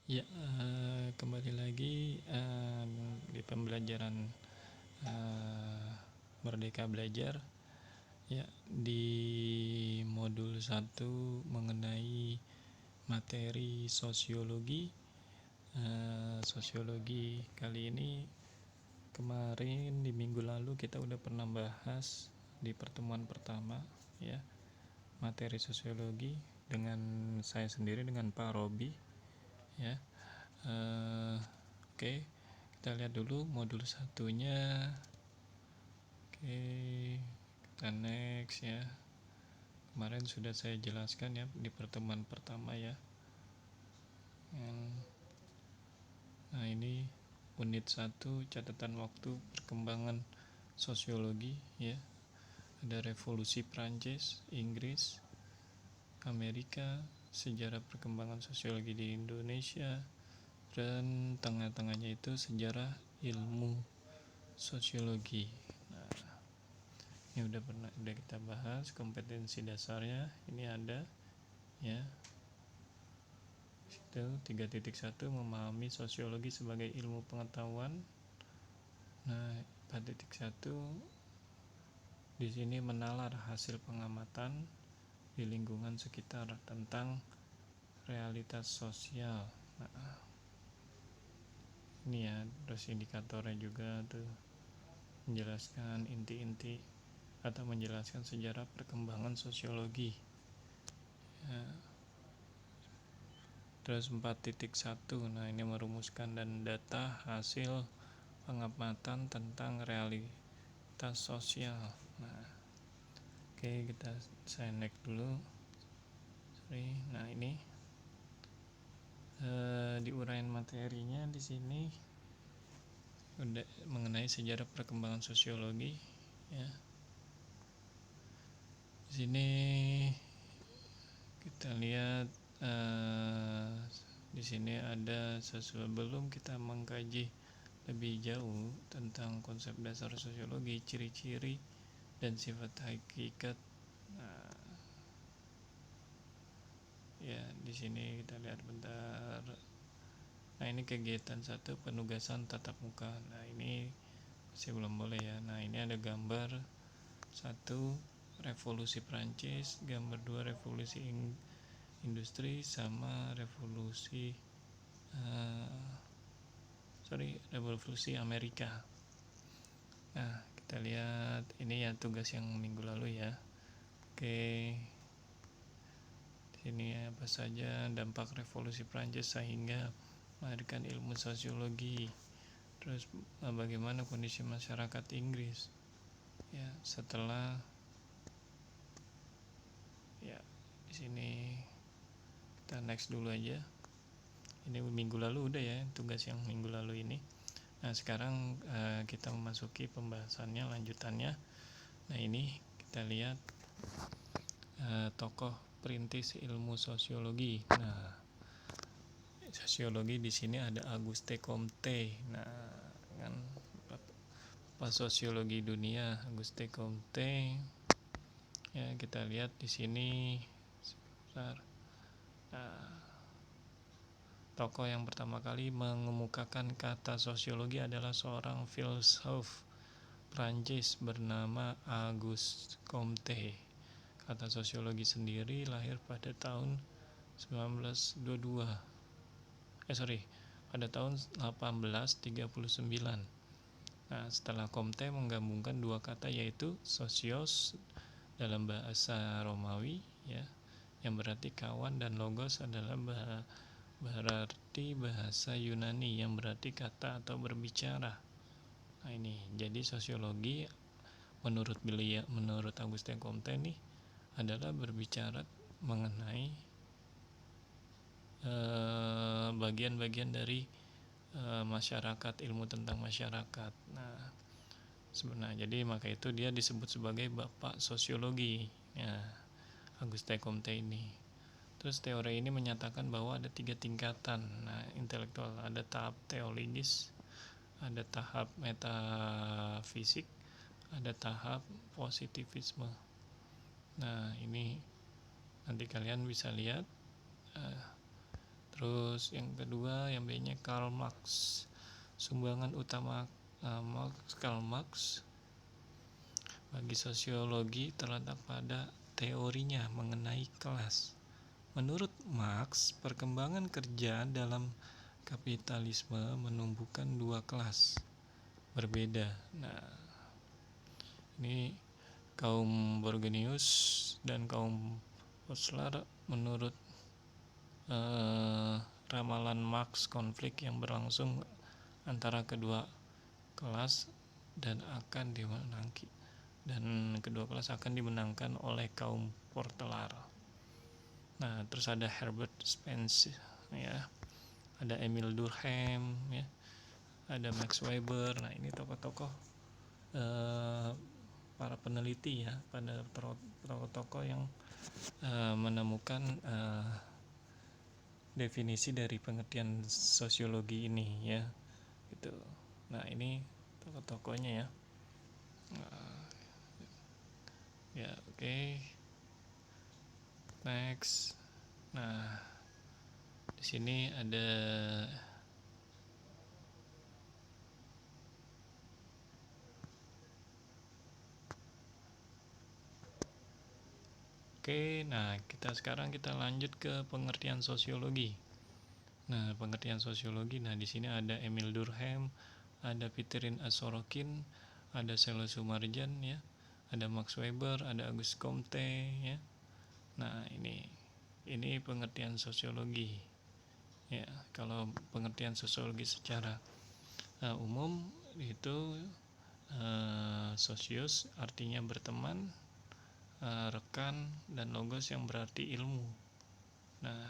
Ya, kembali lagi di pembelajaran eh, Merdeka Belajar. Ya, di modul 1 mengenai materi sosiologi. Sosiologi kali ini, kemarin di minggu lalu kita udah pernah bahas di pertemuan pertama, ya, materi sosiologi dengan saya sendiri, dengan Pak Robi, ya. Oke, kita lihat dulu modul satunya. Oke, kita next ya. Kemarin sudah saya jelaskan ya di pertemuan pertama ya. Nah, ini unit 1, catatan waktu perkembangan sosiologi ya. Ada revolusi Prancis, Inggris, Amerika, sejarah perkembangan sosiologi di Indonesia, dan tengah-tengahnya itu sejarah ilmu sosiologi. Nah, ini udah kita bahas kompetensi dasarnya. Ini ada ya. Itu 3.1 memahami sosiologi sebagai ilmu pengetahuan. Nah, 4.1 di sini menalar hasil pengamatan di lingkungan sekitar tentang realitas sosial. Nah, ini ya, terus indikatornya juga tuh menjelaskan inti-inti atau menjelaskan sejarah perkembangan sosiologi. Ya. Terus 4.1, nah ini merumuskan dan data hasil pengamatan tentang realitas sosial. Nah, oke, saya next dulu. Nah, ini di uraian materinya di sini udah mengenai sejarah perkembangan sosiologi ya. Di sini kita lihat di sini ada sebelum kita mengkaji lebih jauh tentang konsep dasar sosiologi, ciri-ciri dan sifat hakikat. Nah, ya di sini kita lihat bentar. Nah, ini kegiatan 1, penugasan tatap muka. Nah, ini masih belum boleh ya. Nah, ini ada gambar 1 revolusi Prancis, gambar 2 revolusi industri, sama revolusi Amerika. Nah, kita lihat ini ya tugas yang minggu lalu ya. Oke, ini apa saja dampak revolusi Prancis sehingga melahirkan ilmu sosiologi. Terus bagaimana kondisi masyarakat Inggris ya setelah ya. Di sini kita next dulu aja. Ini minggu lalu udah ya, tugas yang minggu lalu ini. Nah, sekarang kita memasuki pembahasannya, lanjutannya. Nah, ini kita lihat tokoh perintis ilmu sosiologi. Nah, sosiologi di sini ada Auguste Comte. Nah, kan Bapak sosiologi dunia Auguste Comte. Ya, kita lihat di sini sebentar. Nah, tokoh yang pertama kali mengemukakan kata sosiologi adalah seorang filsuf Prancis bernama Auguste Comte. Kata sosiologi sendiri lahir pada tahun 1922. Pada tahun 1839. Nah, setelah Comte menggabungkan dua kata yaitu sosios dalam bahasa Romawi ya, yang berarti kawan, dan logos adalah berarti bahasa Yunani yang berarti kata atau berbicara. Nah, ini jadi sosiologi menurut Auguste Comte nih adalah berbicara mengenai bagian-bagian dari masyarakat, ilmu tentang masyarakat. Nah, sebenarnya jadi maka itu dia disebut sebagai bapak sosiologi ya, Auguste Comte ini. Terus teori ini menyatakan bahwa ada 3 tingkatan. Nah, intelektual, ada tahap teologis, ada tahap metafisik, ada tahap positivisme. Nah, ini nanti kalian bisa lihat Terus yang kedua, yang B-nya Karl Marx. Sumbangan utama Karl Marx bagi sosiologi terletak pada teorinya mengenai kelas. Menurut Marx, perkembangan kerja dalam kapitalisme menumbuhkan dua kelas berbeda. Nah, ini kaum Borgenius dan kaum Posler menurut ramalan Marx, konflik yang berlangsung antara kedua kelas kedua kelas akan dimenangkan oleh kaum Portelar. Nah, terus ada Herbert Spencer, ya, ada Emil Durkheim, ya, ada Max Weber. Nah, ini tokoh-tokoh para peneliti, ya, pada tokoh-tokoh yang menemukan definisi dari pengertian sosiologi ini, ya, gitu. Nah, ini tokoh-tokohnya, ya. Ya, oke. Next. Nah, di sini ada Oke, nah sekarang kita lanjut ke pengertian sosiologi. Nah, pengertian sosiologi, nah di sini ada Emil Durkheim, ada Pitirin Sorokin, ada Selo Sumarjan, ya, ada Max Weber, ada Auguste Comte, ya. Nah, ini pengertian sosiologi. Ya, kalau pengertian sosiologi secara umum itu sosius artinya berteman, rekan, dan logos yang berarti ilmu. Nah,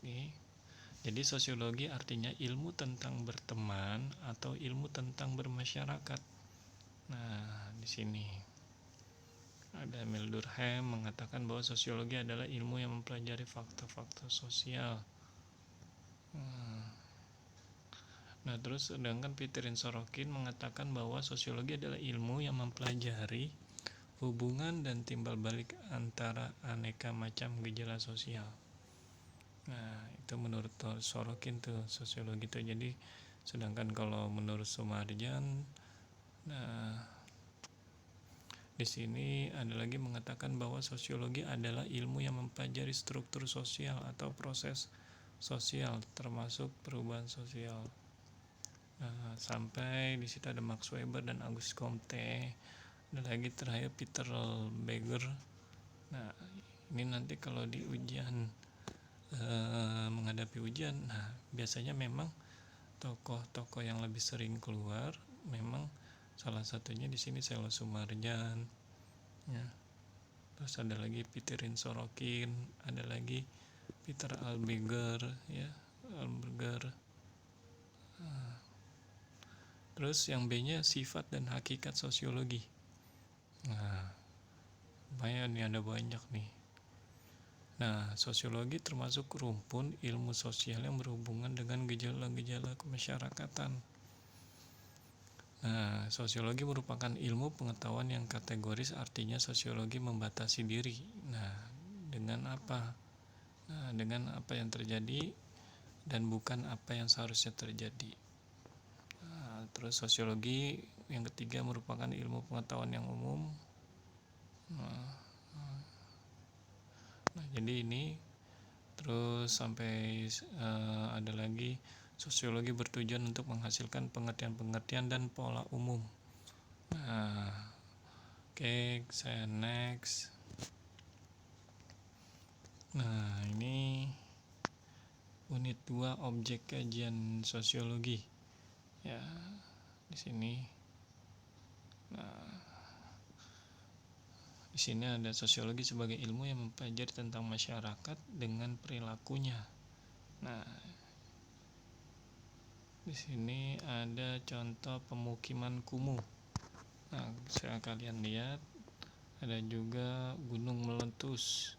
ini jadi sosiologi artinya ilmu tentang berteman atau ilmu tentang bermasyarakat. Nah, di sini ada Emil Durkheim mengatakan bahwa sosiologi adalah ilmu yang mempelajari faktor-faktor sosial. Nah, terus sedangkan Pitirin Sorokin mengatakan bahwa sosiologi adalah ilmu yang mempelajari hubungan dan timbal balik antara aneka macam gejala sosial. Nah, itu menurut Sorokin tuh sosiologi itu. Jadi sedangkan kalau menurut Sumarjan, nah di sini ada lagi mengatakan bahwa sosiologi adalah ilmu yang mempelajari struktur sosial atau proses sosial termasuk perubahan sosial. Nah, sampai di situ ada Max Weber dan Auguste Comte. Ada lagi terakhir Peter Beger. Nah, ini nanti kalau di ujian menghadapi ujian, nah biasanya memang tokoh-tokoh yang lebih sering keluar memang salah satunya di sini Selo Sumarjan, ya. Terus ada lagi Pitirin Sorokin, ada lagi Peter Alberger, ya, Alberger. Terus yang B-nya sifat dan hakikat sosiologi. Nah, lumayan nih, ada banyak nih. Nah, sosiologi termasuk rumpun ilmu sosial yang berhubungan dengan gejala-gejala kemasyarakatan. Nah, sosiologi merupakan ilmu pengetahuan yang kategoris, artinya sosiologi membatasi diri. Nah, dengan apa? Nah, dengan apa yang terjadi dan bukan apa yang seharusnya terjadi. Nah, terus sosiologi yang ketiga merupakan ilmu pengetahuan yang umum. Nah, jadi ini terus sampai ada lagi sosiologi bertujuan untuk menghasilkan pengertian-pengertian dan pola umum. Nah, oke, saya next. Nah, ini unit 2 objek kajian sosiologi. Ya, di sini. Nah, di sini ada sosiologi sebagai ilmu yang mempelajari tentang masyarakat dengan perilakunya. Nah, di sini ada contoh pemukiman kumuh. Nah, bisa kalian lihat ada juga gunung meletus.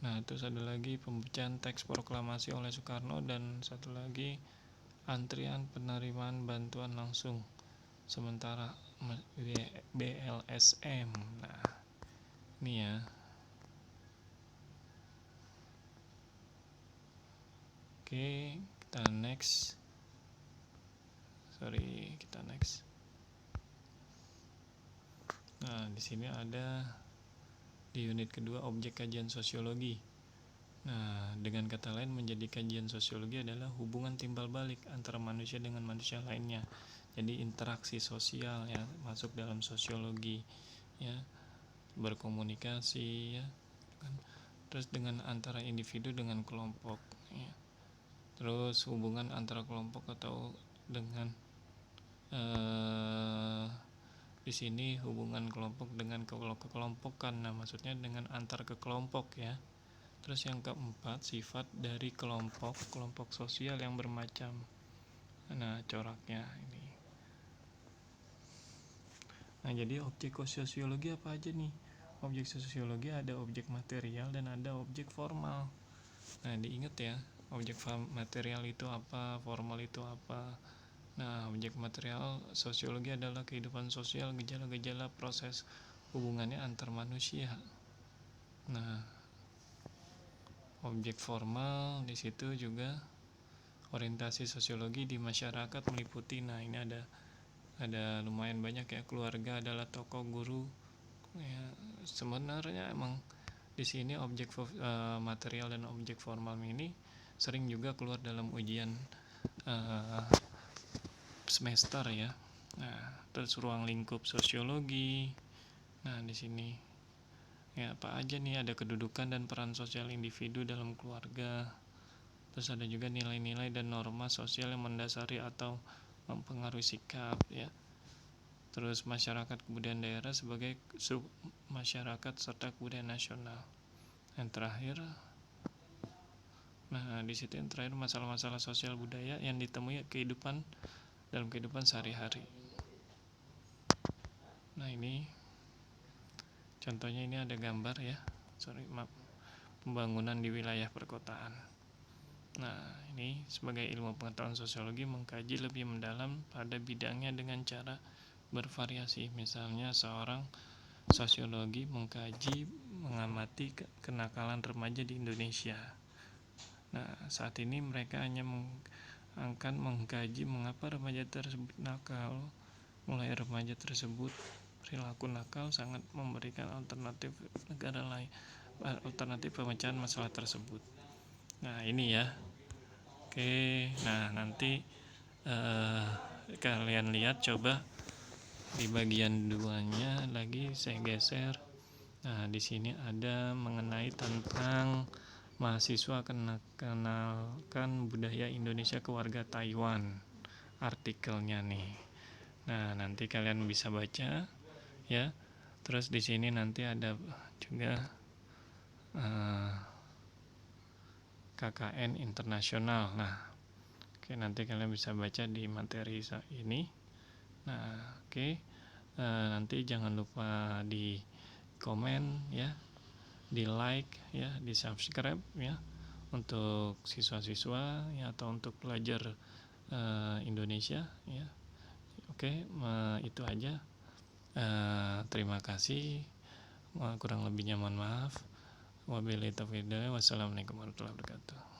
Nah, terus ada lagi pembacaan teks proklamasi oleh Soekarno dan satu lagi antrian penerimaan bantuan langsung sementara BLSM. Nah, ini ya. Oke, kita next. Nah, di sini ada di unit kedua objek kajian sosiologi. Nah, dengan kata lain menjadi kajian sosiologi adalah hubungan timbal balik antara manusia dengan manusia lainnya. Jadi interaksi sosial ya masuk dalam sosiologi ya, berkomunikasi ya kan. Terus dengan antara individu dengan kelompok ya. Terus hubungan antara kelompok atau dengan di sini hubungan kelompok dengan kekelompokan. Nah, maksudnya dengan antar kekelompok ya. Terus yang keempat, sifat dari kelompok sosial yang bermacam. Nah, coraknya ini. Nah, jadi objek sosiologi apa aja nih? Objek sosiologi ada objek material dan ada objek formal. Nah, diingat ya, objek material itu apa, formal itu apa. Nah, objek material sosiologi adalah kehidupan sosial, gejala-gejala proses hubungannya antar manusia. Nah, objek formal di situ juga orientasi sosiologi di masyarakat meliputi. Nah, ini ada lumayan banyak ya, keluarga adalah tokoh, guru. Ya, sebenarnya emang di sini objek material dan objek formal ini sering juga keluar dalam ujian semester ya. Nah, terus ruang lingkup sosiologi. Nah, di sini ya apa aja nih, ada kedudukan dan peran sosial individu dalam keluarga. Terus ada juga nilai-nilai dan norma sosial yang mendasari atau mempengaruhi sikap ya. Terus masyarakat kebudayaan daerah sebagai sub masyarakat serta kebudayaan nasional. Yang terakhir, nah di situ yang terakhir masalah-masalah sosial budaya yang ditemui dalam kehidupan sehari-hari. Nah, ini contohnya, ini ada gambar ya. Pembangunan di wilayah perkotaan. Nah, ini sebagai ilmu pengetahuan sosiologi mengkaji lebih mendalam pada bidangnya dengan cara bervariasi. Misalnya seorang sosiologi mengamati kenakalan remaja di Indonesia. Nah, saat ini mereka hanya akan mengkaji mengapa remaja tersebut nakal. Mulai remaja tersebut perilaku nakal sangat memberikan alternatif alternatif pemecahan masalah tersebut. Nah, ini ya. Oke, nah nanti kalian lihat coba di bagian 2-nya lagi saya geser. Nah, di sini ada mengenai tentang mahasiswa kenalkan budaya Indonesia ke warga Taiwan. Artikelnya nih. Nah, nanti kalian bisa baca ya. Terus di sini nanti ada juga KKN internasional. Nah, oke, nanti kalian bisa baca di materi ini. Nah, oke. Nanti jangan lupa di komen ya, di like ya, di subscribe ya, untuk siswa-siswa ya, atau untuk pelajar Indonesia ya. Oke, itu aja. Terima kasih. Kurang lebihnya mohon maaf. Wabillahi taufiq hidayah. Wassalamualaikum warahmatullahi wabarakatuh.